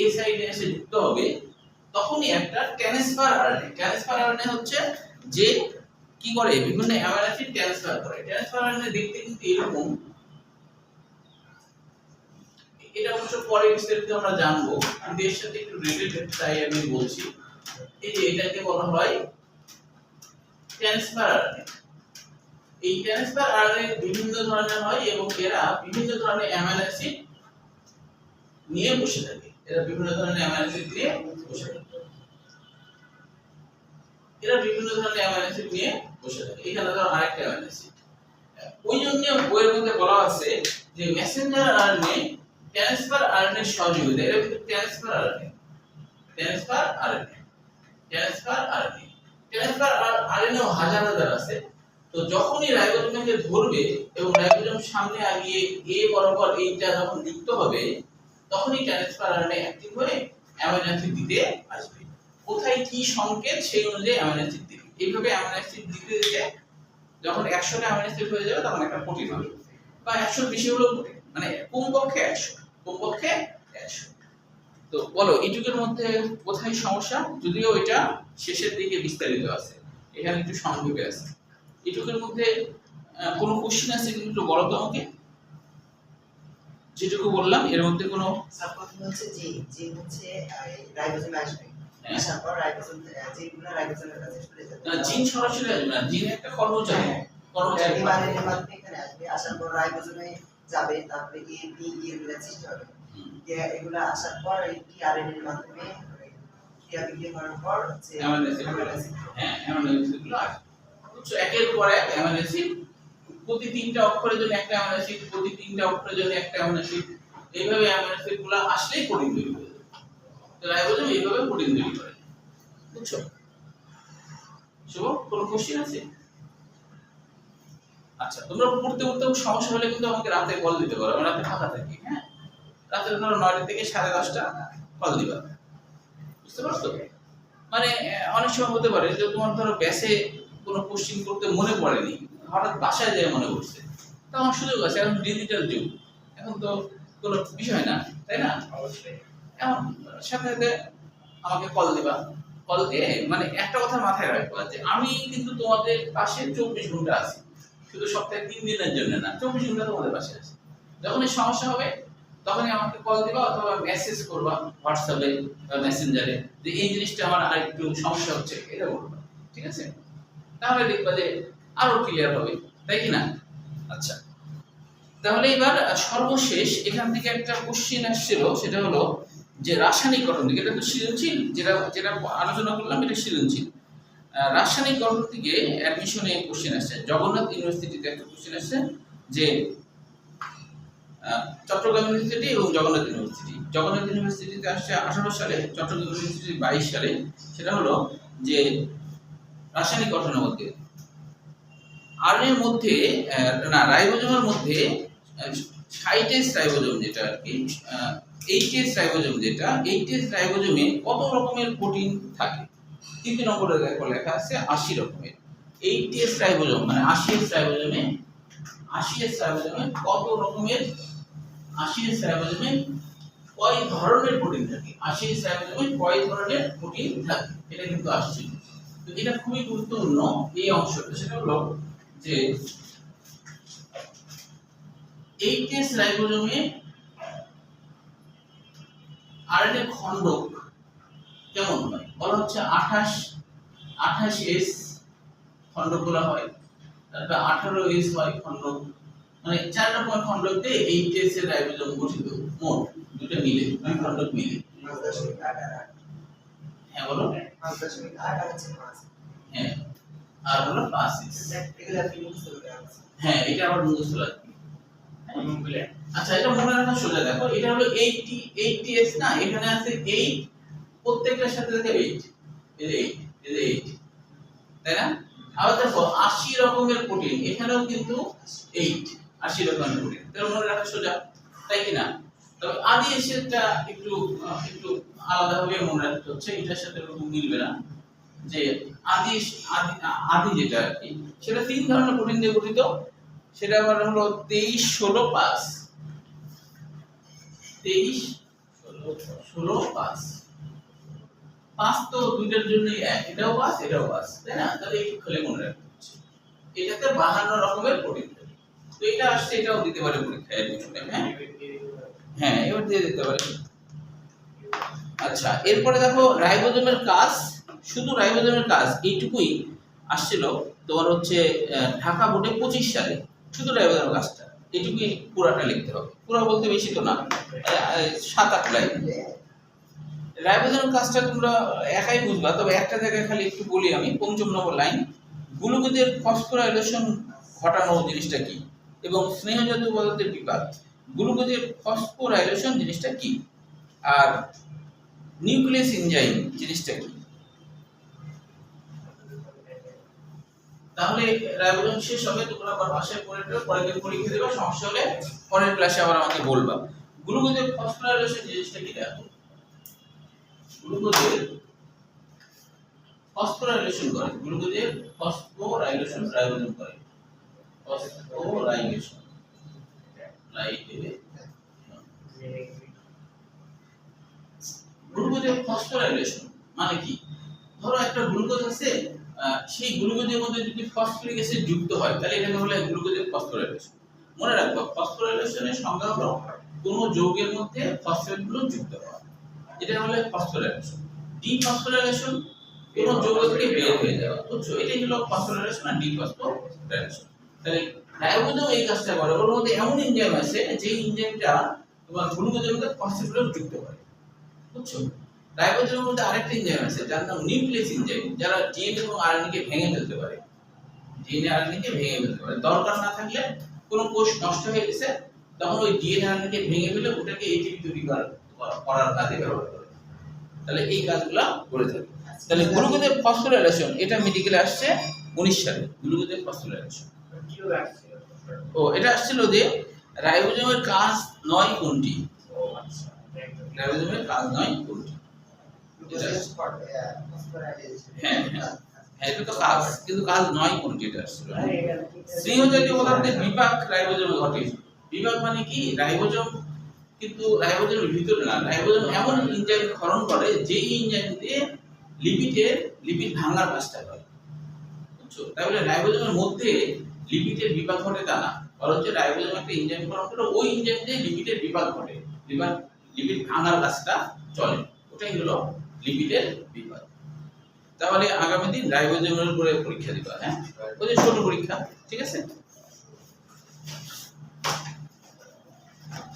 এ সাইডে এসে যুক্ত হবে তখনই একটা ট্রান্সফার আরএনএ হচ্ছে যে কি করে বিভিন্ন অ্যামাইনো অ্যাসিড ট্রান্সফার করে। ট্রান্সফার আরএনএ দেখতে কিন্তু এরকম, এটা অবশ্য পরে বিস্তারিত আমরা জানবো, কিন্তু এর সাথে একটু রিলেটেড তাই আমি বলছি। এই যে এটাকে বলা হয় ট্রান্সফার আরএনএ। এই ট্রান্সফার আরএনএ বিভিন্ন ধরনের হয় এবং এরা বিভিন্ন ধরনের অ্যামাইনো অ্যাসিড নিয়ে বসে থাকে। এরা বিভিন্ন ধরনের অ্যামাইনো অ্যাসিড নিয়ে বসে থাকে। এরা বিভিন্ন ধরনের অ্যামাইনো অ্যাসিড নিয়ে বসে থাকে। এখানে ধরো আরেকটা অ্যামাইনো অ্যাসিড। ওই জন্য বইয়ের মধ্যে বলা আছে যে মেসেঞ্জার আরএনএ ট্রান্সফার আরএনএ সহযোগিতা, এটা কিন্তু ট্রান্সফার আরএনএ হাজার হাজার আছে। তো যখনই রাইবোজোমকে ধরবে এবং রাইবোজোম সামনে আগিয়ে এ বরাবর এইটা যখন যুক্ত হবে তখনই ট্রান্সফার আরএনএ অ্যাক্টিভ হয়ে অ্যামাইনো অ্যাসিড দিতে আসবে। কোথায় কি সংকেত সেই অনুযায়ী অ্যামাইনো অ্যাসিড দিবে। এইভাবে অ্যামাইনো অ্যাসিড দিতে দিতে যখন 100টা অ্যামাইনো অ্যাসিড হয়ে যাবে তখন একটা প্রোটিন হবে, বা 100 বেশি হলেও প্রোটিন, মানে কমপক্ষে 100। তো বলো এইটুকুর মধ্যে কোথায় সমস্যা? যদিও এটা শেষের দিকে বিস্তারিত আছে, এখানে একটু সংক্ষেপে আছে। এইটুকুর মধ্যে কোনো কোশ্চেন আছে একটু বলো তো আমাকে। যেটুকু বললাম এর মধ্যে কোনো সাপোর্টিং হচ্ছে জি হচ্ছে রাইবোজোমে আসবে। হ্যাঁ। আসার পর রাইবোজোম জিনগুলো রাইবোজোমের কাছে চলে যাবে। জিন সরাসরি আসবে না, জিন একটা কর্মচারী এমআরএনএ মাধ্যমে এখানে আসবে। আসার পর রাইবোজোমে যাবে, তারপরে এ বি এগুলো সৃষ্টি হবে। এগুলো আসার পর এই টিআরএনএ এর মাধ্যমে ক্রিয়া বিক্রিয়া করার পর হচ্ছে অ্যামাইনো অ্যাসিড, হ্যাঁ অ্যামাইনো অ্যাসিডগুলো আসবে। বুঝছো, একের পর এক অ্যামাইনো অ্যাসিড, প্রতি তিনটা অক্ষরের জন্য একটা অ্যামাইনো অ্যাসিড, প্রতি তিনটা অক্ষরের জন্য একটা অ্যামাইনো অ্যাসিড, এইভাবে অ্যামাইনো অ্যাসিডগুলো আসলেই প্রোটিন তৈরি হবে। তো রাইবোজোম এইভাবে প্রোটিন তৈরি করে। বুঝছো? শুভ, কোনো কোশ্চেন আছে? আচ্ছা, তোমরা পড়তে পড়তে সমস্যা হলে কিন্তু আমাকে রাতে কল দিতে পারো, আমি রাতে ফাঁকা থাকি। হ্যাঁ, রাতে ধরো 9টা থেকে 10:30 কল দিবা। বুঝতে পারছো? মানে অনেক সময় হতে পারে যে তোমার ধরো ব্যাসে কোনো কোশ্চেন করতে মনে পড়েনি, হঠাৎ বাসায় যেয়ে মনে পড়ছে, তখন সুযোগ আছে। এখন ডিজিটাল যুগ, এখন তো কোনো বিষয় না, তাই না? অবশ্যই। এখন সাথে সাথে আমাকে কল দিবা। কল দিয়ে মানে একটা কথা মাথায় রাখবা যে আমি কিন্তু তোমাদের পাশে 24 ঘন্টা আছি, শুধু সপ্তাহে 3 দিনের জন্য না, 24 ঘন্টা তোমাদের পাশে আছি। যখনই সমস্যা হবে তখনই আমাকে কল দিবা অথবা মেসেজ করবা হোয়াটসঅ্যাপে বা মেসেঞ্জারে যে এই জিনিসটা আমার আরেকটু সমস্যা হচ্ছে, এটা বলবা। ঠিক আছে? তাহলে দেখবা যে আরো ক্লিয়ার হবে, তাই কি না? আচ্ছা, তাহলে এবার সর্বশেষ এখান থেকে একটা কোশ্চেন আসছিল, সেটা হলো যে রাসায়নিক গঠন থেকে, এটা তো সৃজনশীল, যেটা যেটা আলোচনা করলাম এটা সৃজনশীল। রাসায়নিক গঠন থেকে অ্যাডমিশনে কোশ্চেন আসছে, জগন্নাথ ইউনিভার্সিটিতে একটা কোশ্চেন আসছে যে চট্টগ্রাম ইউনিভার্সিটি এবং জগন্নাথ ইউনিভার্সিটি। জগন্নাথ ইউনিভার্সিটিতে আসছে 18 সালে, চট্টগ্রাম ইউনিভার্সিটি 22 সালে। সেটা হলো যে রাসায়নিক গঠনের মধ্যে আরএনএর মধ্যে না রাইবোজোমের মধ্যে সাইটেস রাইবোজোম যেটা আর কি, এইচএস রাইবোজোম যেটা, এইচএস রাইবোজোমে কত রকমের প্রোটিন থাকে? 3 নম্বরে দেখো লেখা আছে 80 রকমের। এইচএস রাইবোজোম মানে 80s রাইবোজোমে, 80s রাইবোজোমে কত রকমের, 80s রাইবোজোমে কয় ধরনের প্রোটিন থাকে, 80s রাইবোজোমে কয় ধরনের প্রোটিন থাকে, এটা কিন্তু আসছে। তো এটা খুবই গুরুত্বপূর্ণ এই অংশটা। সেটা হলো যে এইচএস রাইবোজোমে আরএনএ খণ্ডক কেমন হয় বলা হচ্ছে 28S খণ্ডক বলা হয়, তারপর 18S হয় খণ্ডক, মানে 4 রকমের খণ্ডক দিয়ে এইচএস এর রাইবোজোম গঠিত, মোট দুটো মিলে, দুই খণ্ডক মিলে। 5.8 হ্যাঁ বলো। 5.8 আছে 5। হ্যাঁ, আর হলো 5S। এগুলা ফিলিংস করে আছে। হ্যাঁ, এটা আবার মুখস্থ লাগবে। বলে আচ্ছা, এটা মনে রাখা সোজা। দেখো এটা হলো 80S না, এখানে আছে 8, প্রত্যেকটার সাথে থাকে 8, এই যে 8, এই যে 8, তাই না? আবার দেখো 80 রকমের প্রোটিন, এখানেও কিন্তু 8, 80 রকমের প্রোটিন, তাহলে মনে রাখা সোজা, তাই কি না? তবে আদি এসেটা একটু একটু আলাদা ভাবে মনে রাখতে হচ্ছে, এটার সাথে ওরকম মিলবে না। যে আদি আদি যেটা আর কি, সেটা 3 ধরনের প্রোটিন দিয়ে গঠিত। সেটা আবার হলো 23, 16, 5। 23, 16, 5। 5 তো দুইটার জন্যই এক, এটাও 5 এটাও 5, তাই না? তাহলে একটু খেলে মনে রাখতে হচ্ছে। এটাতে 52 রকমের প্রোটিন থাকে। তো এটা আসছে, এটাও দিতে পারে পরীক্ষায় অ্যাডমিশনে। হ্যাঁ হ্যাঁ, এবার দিয়ে দিতে পারে। আচ্ছা, এরপরে দেখো রাইবোজোমের কাজ, শুধু রাইবোজোমের কাজ এইটুকুই আসছিল তোমার হচ্ছে ঢাকা বোর্ডে 25 সালে, শুধু রাইবোজোমের কাজটা এইটুকুই পুরাটা লিখতে হবে। পুরা বলতে বেশি তো না, 7-8 লাইন। রাইবোজোমের কাজটা তোমরা একাই বুঝবা, তবে একটা জায়গায় খালি একটু বলি আমি। 5 নম্বর লাইন, গ্লুকোজের ফসফোরাইলেশন ঘটানো জিনিসটা কি এবং স্নেহজাতীয় পদার্থের বিপাক। গ্লুকোজের ফসফোরাইলেশন জিনিসটা কি আর নিউক্লিয়াস এনজাইম জিনিসটা কি? তাহলে রাইবোজোম শেষ হবে, তোমরা আবার বাসায় পরের পরীক্ষা দেবে, সমস্যা হলে পরের ক্লাসে আবার আমাকে বলবা। গ্লুকোজের ফসফোরাইলেশন জিনিসটা কি? দেখো, গ্লুকোজের ফসফোরাইলেশন করে, গ্লুকোজের ফসফোরাইলেশন রাইবোজোম করে, ফসফোরাইলেশন গ্লুকোজের ফসফোরাইলেশন মানে কি? ধরো একটা গ্লুকোজ আছে, সেই গ্লুকোজের মধ্যে যদি ফসফরিক অ্যাসিড যুক্ত হয়, তাহলে এটাকে বলে গ্লুকোজের ফসফোরাইলেশন। মনে রাখবো, ফসফোরাইলেশনের সংজ্ঞা হলো কোন যৌগের মধ্যে ফসফেটগুলো যুক্ত হওয়া, এটা হলো ফসফোরাইলেশন। ডিফসফোরাইলেশন কোন যৌগ থেকে বের হয়ে যাওয়া, বুঝছো? এটাই হলো ফসফোরাইলেশন আর ডিফসফোরাইলেশন। তাহলে রাইবোজোম এই কাজটা করে, ওর মধ্যে এমন এনজাইম আছে যে এনজাইমটা তোমার গ্লুকোজের মধ্যে ফসফেটগুলো যুক্ত করে, বুঝছো? রাইবোজোমের মধ্যে আরেকটা এনজাইম আছে যার নাম নিউক্লিয়াস এনজাইম, যারা ডিএনএ এবং আরএনএ কে ভেঙে ফেলতে পারে, ডিএনএ আরএনএ কে ভেঙে ফেলতে পারে। দরকার না থাকলে কোনো কোষ নষ্ট হয়ে গেছে, তখন ওই ডিএনএ আরএনএ কে ভেঙে ফেলে ওটাকে এটিপি তৈরি করার কাজে ব্যবহার করে। তাহলে এই কাজগুলো করে থাকে। তাহলে গ্লুকোজের ফসফোরাইলেশন এটা মেডিকেলে আসছে 19 সালে, গ্লুকোজের ফসফোরাইলেশন। ও এটা আসছিল যে রাইবোজোমের কাজ 9 কোনটি? রাইবোজোমের কাজ 9 কোনটি? হ্যাঁ হ্যাঁ হ্যাঁ, এটা তো কাজ, কিন্তু কাজ 9 কোনটি এটা আসছিল। স্নেহজাতীয় পদার্থের বিপাক রাইবোজোমে ঘটে। বিপাক মানে কি? রাইবোজোম কিন্তু রাইবোজোমের ভিতরে না, রাইবোজোম এমন এনজাইম ক্ষরণ করে যেই এনজাইম দিয়ে লিপিড ভাঙার কাজটা করে, বুঝছো? তাহলে রাইবোজোমের মধ্যে লিপিডের বিপাক ঘটে তা না, বরঞ্চ রাইবোজোম একটা এনজাইম ক্ষরণ করে, ওই এনজাইম দিয়ে লিপিডের বিপাক ঘটে, লিপিড ভাঙার কাজটা চলে, ওটাই হলো লিপিডের বিপাক। তাহলে আগামী দিন রাইবোজোমের উপরে পরীক্ষা দিবা। হ্যাঁ, ওই যে ছোট পরীক্ষা, ঠিক আছে?